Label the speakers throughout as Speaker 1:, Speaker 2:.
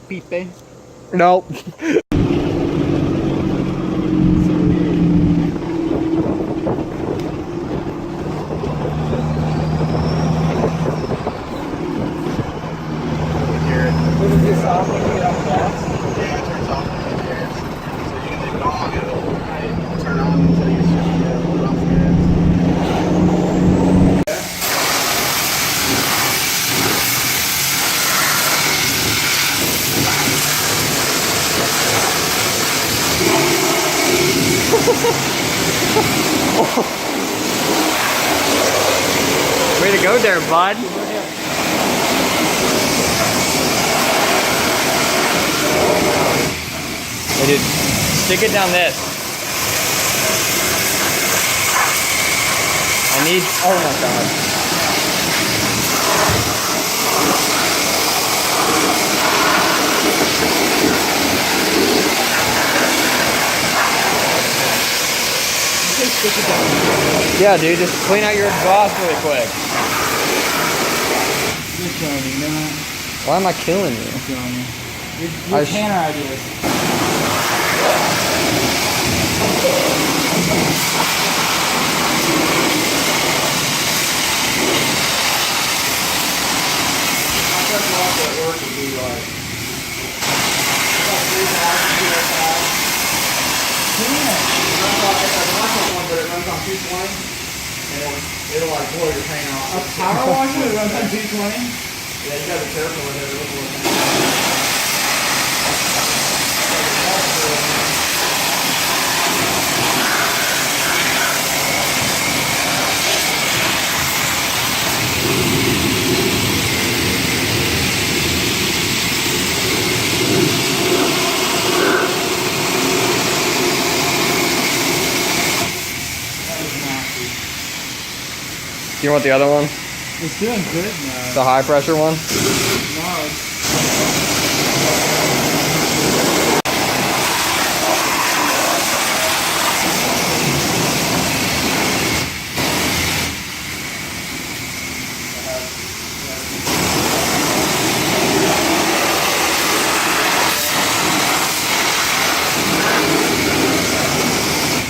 Speaker 1: Pipe.
Speaker 2: Nope. Way to go there, bud. Hey, dude, stick it down this. I need, oh my God.
Speaker 1: Stick it down.
Speaker 2: Yeah, dude, just clean out your exhaust really quick.
Speaker 1: You're killing me, man.
Speaker 2: Why am I killing you?
Speaker 1: I'm killing you. Your canner ideas. My first walk at work would be like about 3,000 but it runs on 220, and it'll like blow your paint off. A power washer that runs on 220? Yeah, you gotta be careful with it. It'll blow your paint off.
Speaker 2: Do you want the other one?
Speaker 1: It's doing good now.
Speaker 2: The high pressure one?
Speaker 1: No,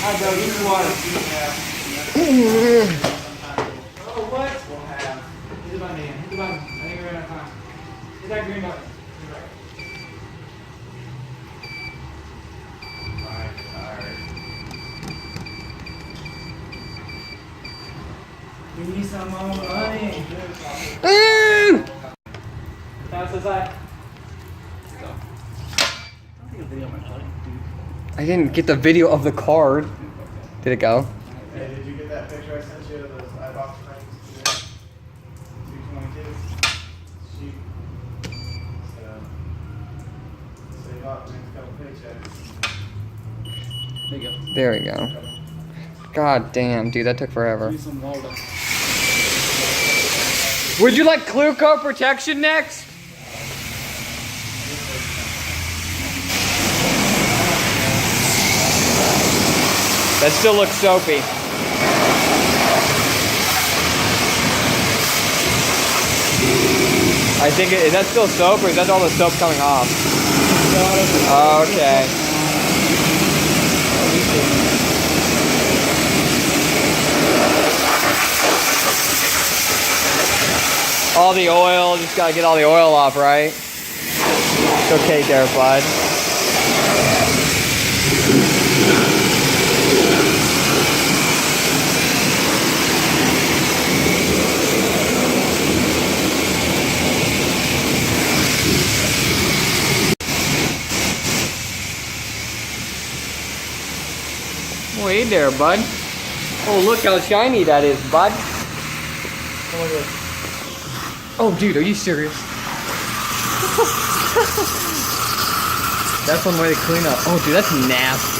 Speaker 1: I go, this is water. Green button. Give me some more money. Pass this side.
Speaker 2: I didn't get the video of the card. Did it go?
Speaker 3: Hey, did you get that picture I sent you of those iBox frames today? 222. Sheep. Save up next couple paychecks.
Speaker 1: There you go.
Speaker 2: There we go. God damn, dude, that took forever.
Speaker 1: Give me some Waldo.
Speaker 2: Would you like clear coat protection next? That still looks soapy. I think, is that still soap or is that all the soap coming off? Okay. All the oil, just gotta get all the oil off, right? It's okay there, bud. Wait there, bud. Oh, look how shiny that is, bud. Oh, dude, are you serious? That's one way to clean up. Oh, dude, that's nasty.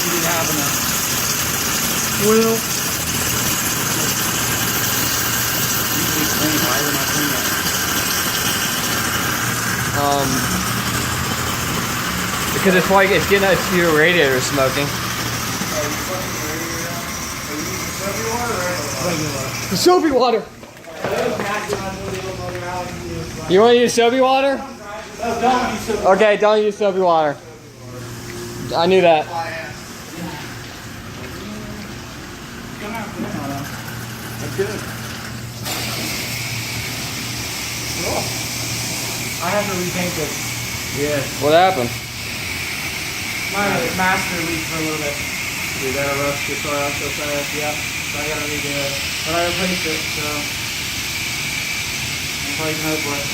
Speaker 1: You didn't have enough.
Speaker 2: Well,
Speaker 1: Usually clean. Why would not clean that?
Speaker 2: because it's like it's getting your radiator smoking.
Speaker 3: Are you fucking ready now? Are you using Soapy water or regular water?
Speaker 2: The soapy water.
Speaker 3: Those nasty ones will be able to go around and use.
Speaker 2: You want to use soapy water?
Speaker 3: No, don't use soapy water.
Speaker 2: Okay, don't use soapy water. I knew that.
Speaker 3: That's good. Cool. I have to repaint this.
Speaker 1: Yeah.
Speaker 2: What happened?
Speaker 3: My master leaked for a little bit.
Speaker 1: Dude, that'll rust your soil so fast.
Speaker 3: Yep. So I gotta redo it. But I replaced it, so I'm probably gonna for it.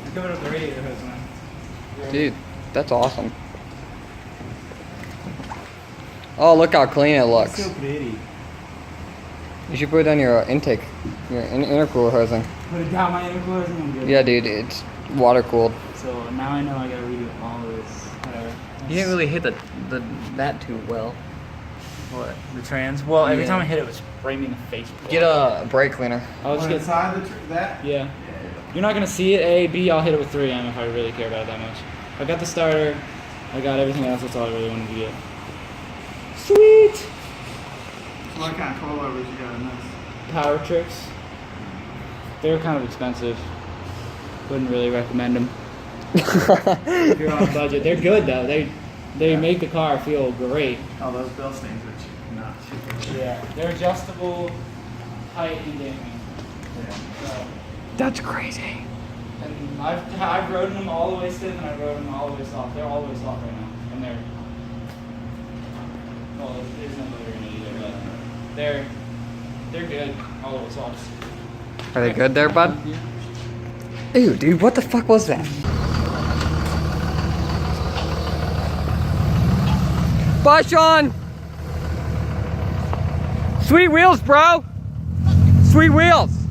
Speaker 3: I covered up the radiator hose, man.
Speaker 2: Dude, that's awesome. Oh, look how clean it looks.
Speaker 3: So pretty.
Speaker 2: You should put it on your intake, your intercooler hosing.
Speaker 3: Put it down my intercoolers and I'm good.
Speaker 2: Yeah, dude, it's water cooled.
Speaker 3: So now I know I gotta redo all of this. Whatever.
Speaker 2: You didn't really hit that too well.
Speaker 3: What? The trans? Well, every
Speaker 2: Yeah.
Speaker 3: time I hit it, it was right me in the face.
Speaker 2: Get a brake cleaner.
Speaker 3: I'll just
Speaker 1: On
Speaker 3: get.
Speaker 1: inside that?
Speaker 3: Yeah. You're not gonna see it. A, B. I'll hit it with 3M if I really care about it that much. I got the starter. I got everything else. That's all I really wanted to get. Sweet.
Speaker 1: What kind of coilovers you got in this?
Speaker 3: Power tricks. They're kind of expensive. Wouldn't really recommend them if you're on a budget. They're good though. They make the car feel great.
Speaker 1: Oh, those bill stains are nuts.
Speaker 3: Yeah. They're adjustable, height and damping.
Speaker 1: Yeah.
Speaker 3: So,
Speaker 2: That's crazy.
Speaker 3: and I've rode them all the way stiff and I've rode them all the way soft. They're all the way soft right now, and they're well, there's no motor in it either, but they're good all the way soft.
Speaker 2: Are they good there, bud? Ew, dude, what the fuck was that? Bye, Sean! Sweet wheels, bro! Sweet wheels!